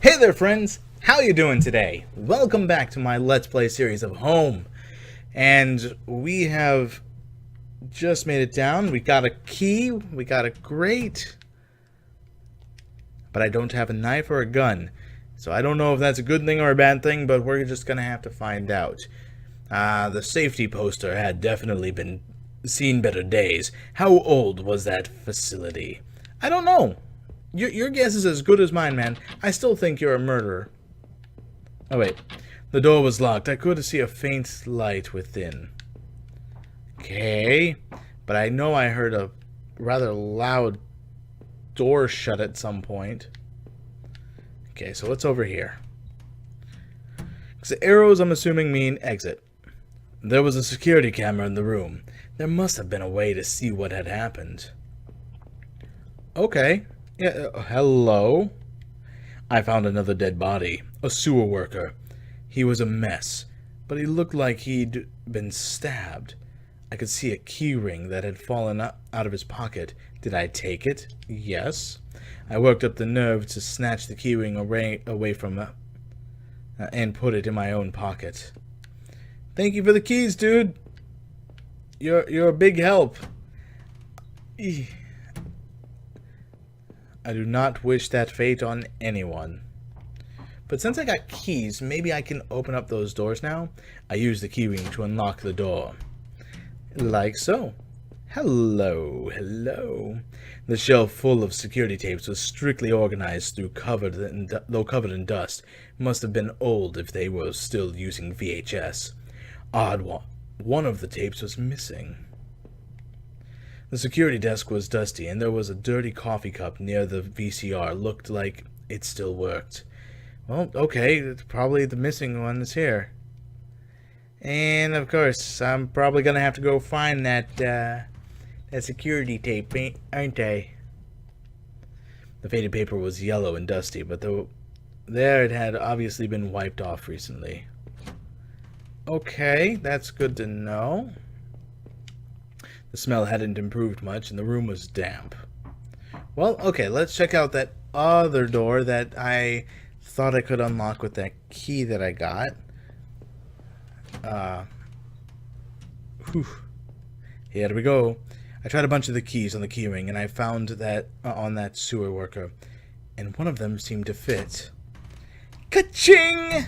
Hey there friends, how you doing today? Welcome back to my Let's Play series of Home. And we have just made it down. We got a key, we got a grate. But I don't have a knife or a gun. So I don't know if that's a good thing or a bad thing, but we're just gonna have to find out. The safety poster had definitely been seen better days. How old was that facility? I don't know. Your guess is as good as mine, man. I still think you're a murderer. Oh, wait. The door was locked. I could see a faint light within. Okay. But I know I heard a rather loud door shut at some point. Okay, so what's over here? Because the arrows, I'm assuming, mean exit. There was a security camera in the room. There must have been a way to see what had happened. Okay. Yeah, hello? I found another dead body. A sewer worker. He was a mess, but he looked like he'd been stabbed. I could see a key ring that had fallen out of his pocket. Did I take it? Yes. I worked up the nerve to snatch the key ring away from and put it in my own pocket. Thank you for the keys, dude. You're a big help. I do not wish that fate on anyone. But since I got keys, maybe I can open up those doors now. I use the keyring to unlock the door. Like so. Hello, hello. The shelf full of security tapes was strictly organized though covered in dust. Must have been old if they were still using VHS. Odd one of the tapes was missing. The security desk was dusty, and there was a dirty coffee cup near the VCR. Looked like it still worked. Well, okay, it's probably the missing one is here. And, of course, I'm probably going to have to go find that security tape, aren't I? The faded paper was yellow and dusty, but there it had obviously been wiped off recently. Okay, that's good to know. The smell hadn't improved much, and the room was damp. Well, okay, let's check out that other door that I thought I could unlock with that key that I got. Here we go. I tried a bunch of the keys on the keyring, and I found that on that sewer worker, and one of them seemed to fit. Ka-ching!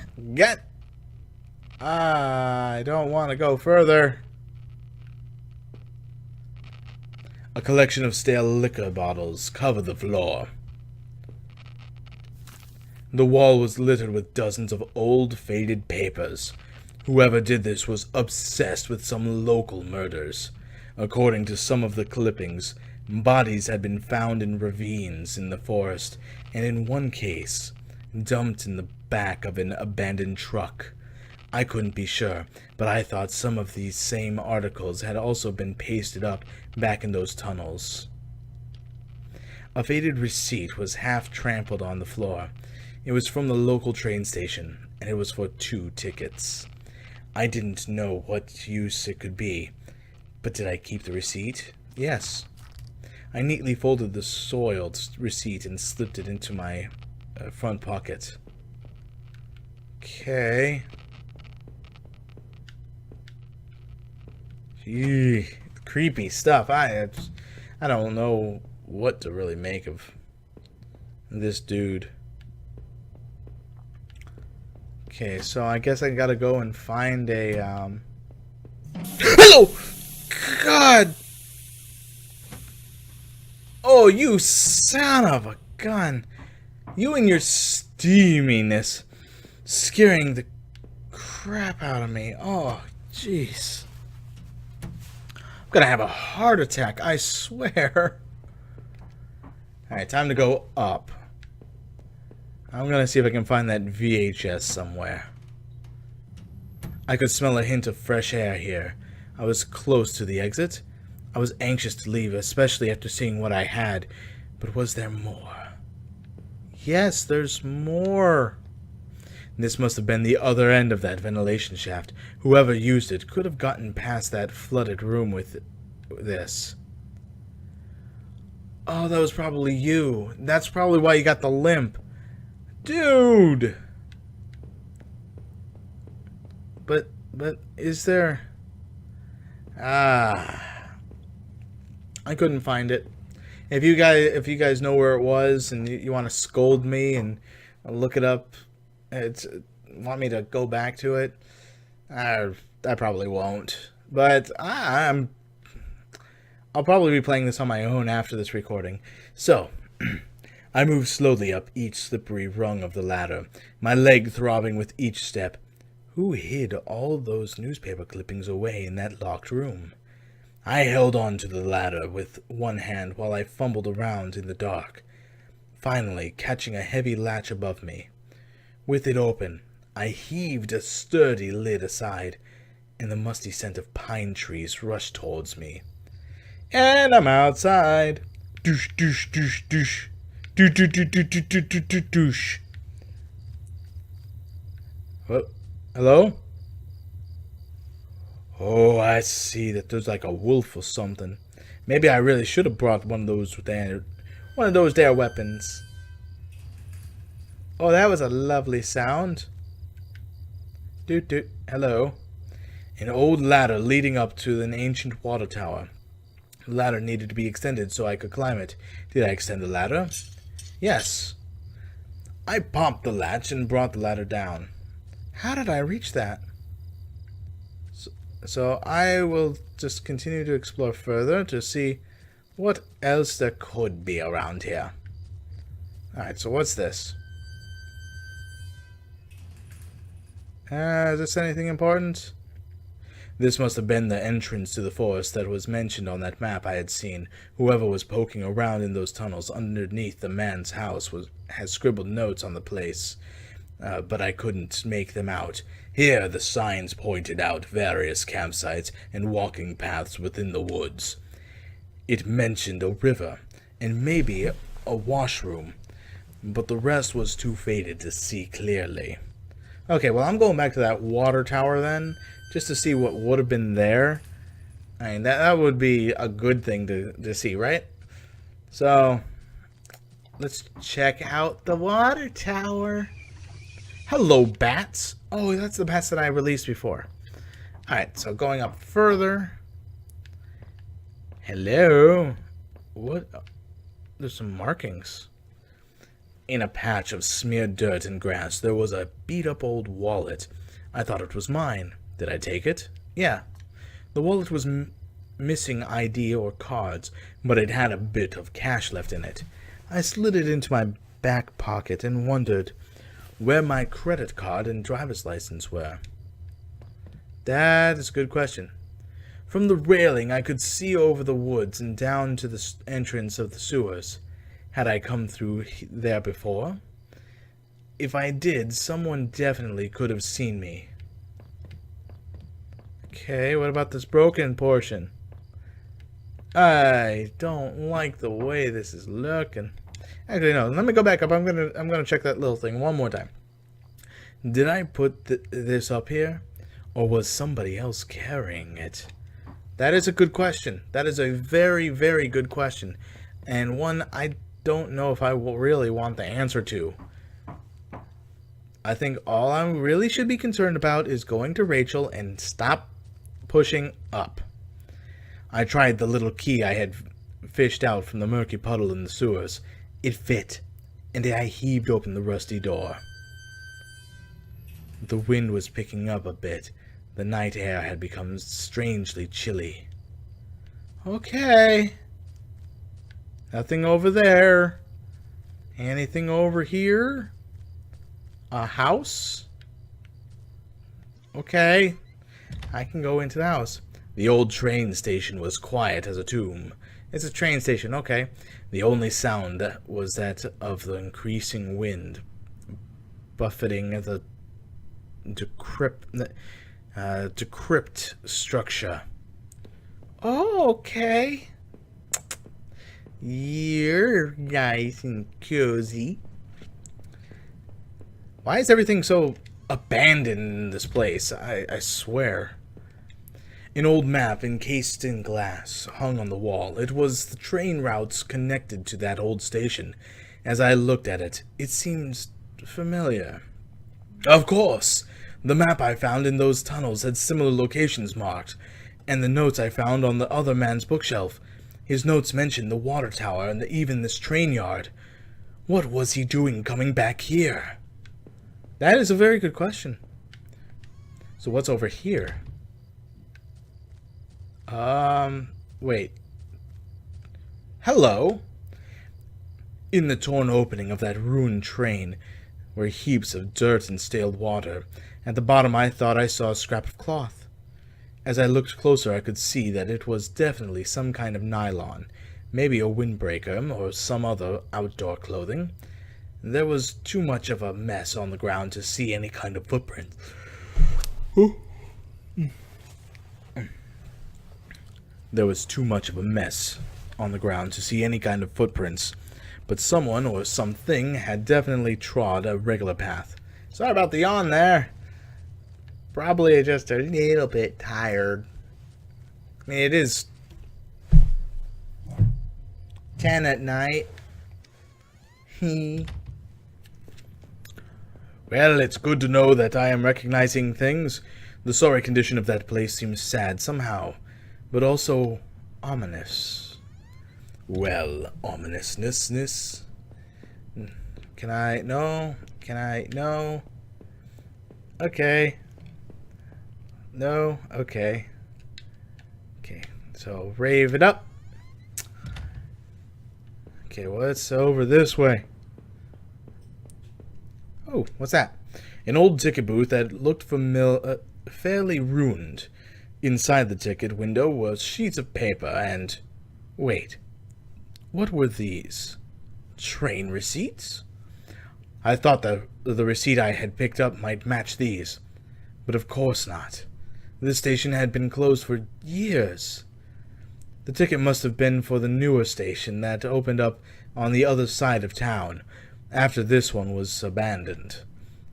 I don't want to go further. A collection of stale liquor bottles covered the floor. The wall was littered with dozens of old, faded papers. Whoever did this was obsessed with some local murders. According to some of the clippings, bodies had been found in ravines in the forest, and in one case, dumped in the back of an abandoned truck. I couldn't be sure, but I thought some of these same articles had also been pasted up back in those tunnels. A faded receipt was half trampled on the floor. It was from the local train station, and it was for 2 tickets. I didn't know what use it could be, but did I keep the receipt? Yes. I neatly folded the soiled receipt and slipped it into my front pocket. Okay. Gee, creepy stuff. I don't know what to really make of this dude. Okay, so I guess I gotta go and find a Hello! God! Oh, you son of a gun! You and your steaminess scaring the crap out of me. Oh, jeez. I'm gonna have a heart attack, I swear. Alright, time to go up. I'm gonna see if I can find that VHS somewhere. I could smell a hint of fresh air here. I was close to the exit. I was anxious to leave, especially after seeing what I had. But was there more? Yes, there's more. This must have been the other end of that ventilation shaft. Whoever used it could have gotten past that flooded room with this. Oh, that was probably you. That's probably why you got the limp. Dude! But is there... I couldn't find it. If you guys know where it was and you want to scold me and look it up, want me to go back to it, I probably won't. But I'll probably be playing this on my own after this recording. So, I moved slowly up each slippery rung of the ladder, my leg throbbing with each step. Who hid all those newspaper clippings away in that locked room? I held on to the ladder with one hand while I fumbled around in the dark, finally catching a heavy latch above me. With it open, I heaved a sturdy lid aside, and the musty scent of pine trees rushed towards me. And I'm outside. Douche, douche, douche, douche. Douche, douche, douche, douche, douche, douche, douche. What? Hello? Oh, I see that there's like a wolf or something. Maybe I really should have brought one of those there weapons. Oh, that was a lovely sound. Doot doot. Hello. An old ladder leading up to an ancient water tower. The ladder needed to be extended so I could climb it. Did I extend the ladder? Yes. I popped the latch and brought the ladder down. How did I reach that? So I will just continue to explore further to see what else there could be around here. Alright, so what's this? Is this anything important? This must have been the entrance to the forest that was mentioned on that map I had seen. Whoever was poking around in those tunnels underneath the man's house has scribbled notes on the place. But I couldn't make them out. Here the signs pointed out various campsites and walking paths within the woods. It mentioned a river, and maybe a washroom, but the rest was too faded to see clearly. Okay, well, I'm going back to that water tower then, just to see what would have been there. I mean, that would be a good thing to see, right? So, let's check out the water tower. Hello, bats. Oh, that's the bats that I released before. Alright, so going up further. Hello. What? There's some markings. In a patch of smeared dirt and grass, there was a beat-up old wallet. I thought it was mine. Did I take it? Yeah. The wallet was missing ID or cards, but it had a bit of cash left in it. I slid it into my back pocket and wondered where my credit card and driver's license were. That is a good question. From the railing, I could see over the woods and down to the entrance of the sewers. Had I come through there before? If I did, someone definitely could have seen me. Okay, what about this broken portion? I don't like the way this is looking. Actually, no. Let me go back up. I'm gonna check that little thing one more time. Did I put this up here, or was somebody else carrying it? That is a good question. That is a very, very good question, and one I don't know if I will really want the answer to. I think all I really should be concerned about is going to Rachel and stop pushing up. I tried the little key I had fished out from the murky puddle in the sewers. It fit, and I heaved open the rusty door. The wind was picking up a bit. The night air had become strangely chilly. Okay. Nothing over there. Anything over here? A house? Okay. I can go into the house. The old train station was quiet as a tomb. It's a train station, okay. The only sound was that of the increasing wind buffeting the decrepit structure. Oh, okay. You're nice and cozy. Why is everything so abandoned in this place? I swear. An old map encased in glass hung on the wall. It was the train routes connected to that old station. As I looked at it, it seemed familiar. Of course! The map I found in those tunnels had similar locations marked, and the notes I found on the other man's bookshelf. His notes mentioned the water tower and even this train yard. What was he doing coming back here? That is a very good question. So what's over here? Wait. Hello? In the torn opening of that ruined train were heaps of dirt and stale water. At the bottom I thought I saw a scrap of cloth. As I looked closer I could see that it was definitely some kind of nylon, maybe a windbreaker or some other outdoor clothing. There was too much of a mess on the ground to see any kind of footprint. There was too much of a mess on the ground to see any kind of footprints, but someone or something had definitely trod a regular path. Sorry about the yawn there. Probably just a little bit tired. I mean, it is 10 at night. Well, it's good to know that I am recognizing things. The sorry condition of that place seems sad somehow, but also ominous. Well, ominousness. Can I? No. Can I? No. Okay. No. Okay. Okay. So rave it up. Okay, what's over this way? Oh, what's that? An old ticket booth that looked fairly ruined. Inside the ticket window was sheets of paper and... Wait. What were these? Train receipts? I thought that the receipt I had picked up might match these. But of course not. This station had been closed for years. The ticket must have been for the newer station that opened up on the other side of town, after this one was abandoned.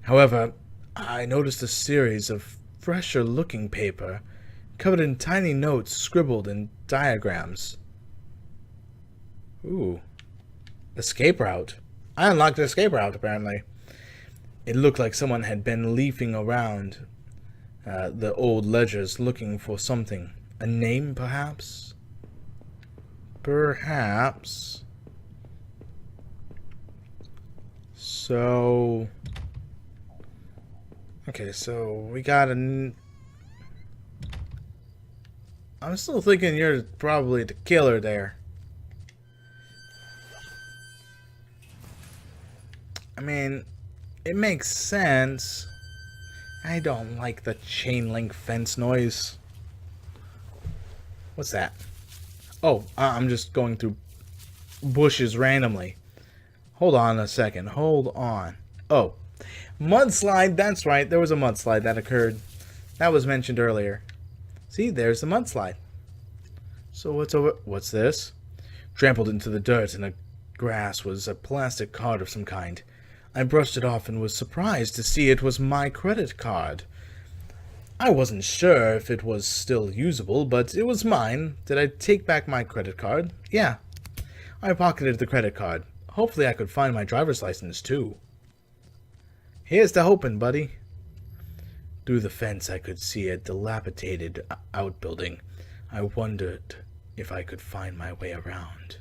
However, I noticed a series of fresher-looking paper, covered in tiny notes scribbled in diagrams. Ooh. Escape route. I unlocked an escape route, apparently. It looked like someone had been leafing around the old ledgers looking for something. A name, perhaps? Perhaps. So... Okay, so we got I'm still thinking you're probably the killer there. I mean, it makes sense. I don't like the chain link fence noise. What's that? Oh, I'm just going through bushes randomly. Hold on a second. Hold on. Oh, mudslide. That's right. There was a mudslide that occurred. That was mentioned earlier. See, there's the mudslide. So what's this? Trampled into the dirt and the grass was a plastic card of some kind. I brushed it off and was surprised to see it was my credit card. I wasn't sure if it was still usable, but it was mine. Did I take back my credit card? Yeah. I pocketed the credit card. Hopefully I could find my driver's license, too. Here's to hoping, buddy. Through the fence I could see a dilapidated outbuilding. I wondered if I could find my way around.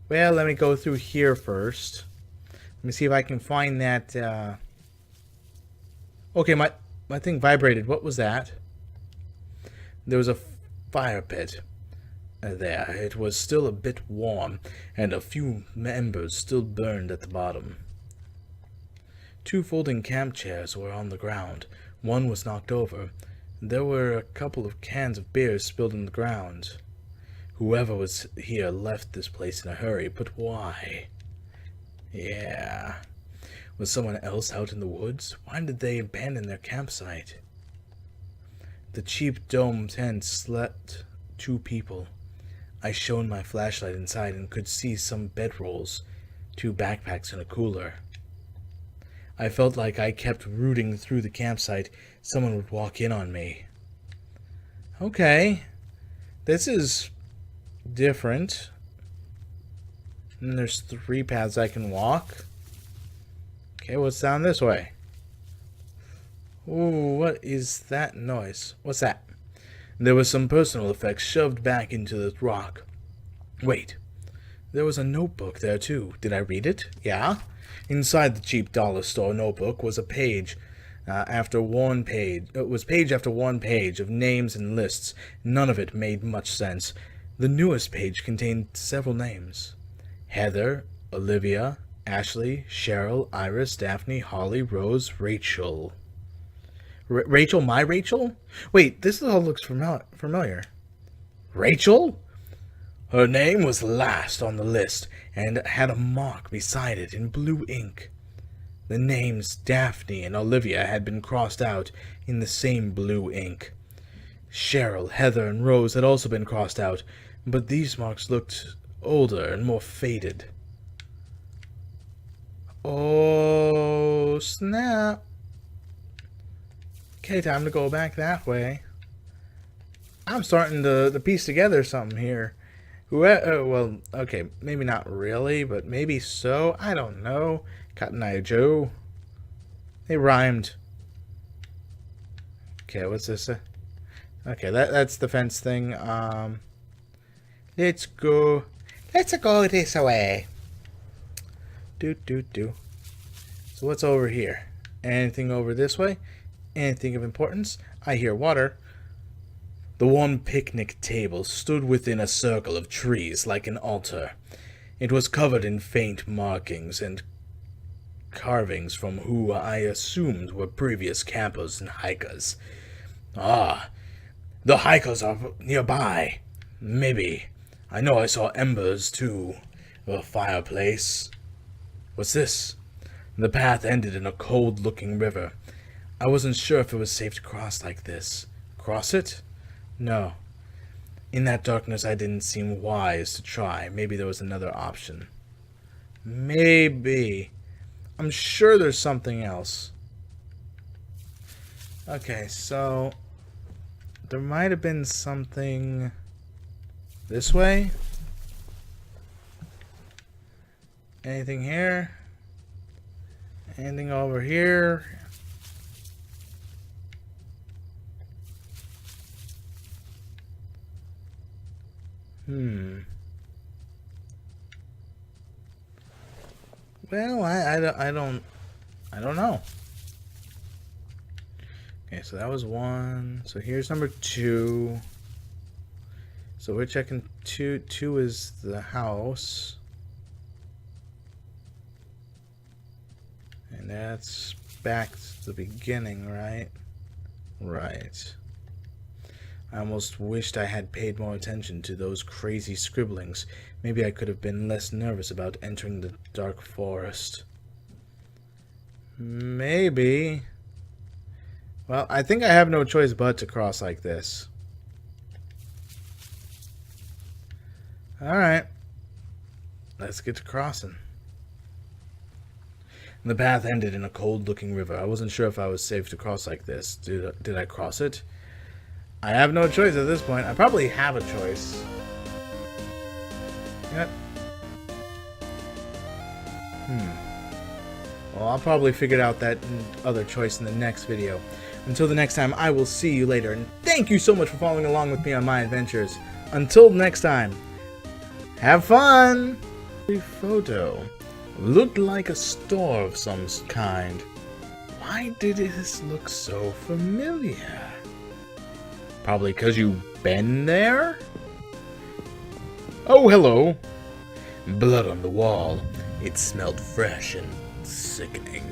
Well, let me go through here first. Let me see if I can find that, Okay, my thing vibrated. What was that? There was a fire pit there. It was still a bit warm, and a few embers still burned at the bottom. 2 folding camp chairs were on the ground. One was knocked over. There were a couple of cans of beer spilled on the ground. Whoever was here left this place in a hurry, but why? Yeah. Was someone else out in the woods? Why did they abandon their campsite? The cheap dome tent slept 2 people. I shone my flashlight inside and could see some bedrolls, 2 backpacks and a cooler. I felt like I kept rooting through the campsite. Someone would walk in on me. Okay. This is different. And there's 3 paths I can walk. Okay, what's down this way? Ooh, what is that noise? What's that? There was some personal effects shoved back into the rock. Wait, there was a notebook there too. Did I read it? Yeah? Inside the cheap dollar store notebook was a page after one page. It was page after one page of names and lists. None of it made much sense. The newest page contained several names. Heather, Olivia, Ashley, Cheryl, Iris, Daphne, Holly, Rose, Rachel. Rachel? My Rachel? Wait, this all looks familiar. Rachel? Her name was last on the list and had a mark beside it in blue ink. The names Daphne and Olivia had been crossed out in the same blue ink. Cheryl, Heather, and Rose had also been crossed out, but these marks looked older and more faded. Oh, snap. Okay, time to go back that way. I'm starting to piece together something here. Well, okay, maybe not really, but maybe so. I don't know. Cotton Eye Joe. They rhymed. Okay, what's this? Okay, that's the fence thing. Let's go. Let's go this way. Do. So what's over here? Anything over this way? Anything of importance? I hear water. The one picnic table stood within a circle of trees like an altar. It was covered in faint markings and carvings from who I assumed were previous campers and hikers. Ah, the hikers are nearby. Maybe. I know I saw embers, too. A fireplace. What's this? The path ended in a cold-looking river. I wasn't sure if it was safe to cross like this. Cross it? No. In that darkness, I didn't seem wise to try. Maybe there was another option. Maybe. I'm sure there's something else. Okay, so there might have been something this way. Anything here? Anything over here? Well, I don't know. Okay, so that was one. So here's number 2. So we're checking 2. 2 is the house. And that's back to the beginning, right? Right. I almost wished I had paid more attention to those crazy scribblings. Maybe I could have been less nervous about entering the dark forest. Maybe. Well, I think I have no choice but to cross like this. Alright. Let's get to crossing. The path ended in a cold-looking river. I wasn't sure if I was safe to cross like this. Did I cross it? I have no choice at this point. I probably have a choice. Yep. Well, I'll probably figure out that other choice in the next video. Until the next time, I will see you later. And thank you so much for following along with me on my adventures. Until next time, have fun! The photo looked like a store of some kind. Why did this look so familiar? Probably because you've been there? Oh, hello. Blood on the wall. It smelled fresh and sickening.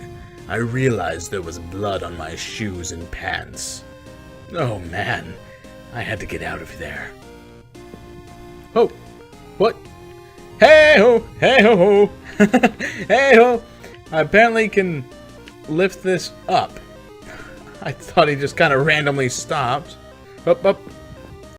I realized there was blood on my shoes and pants. Oh, man. I had to get out of there. Oh, what? Hey-ho! Hey-ho-ho! Hey-ho! I apparently can lift this up. I thought he just kind of randomly stopped. Up, up.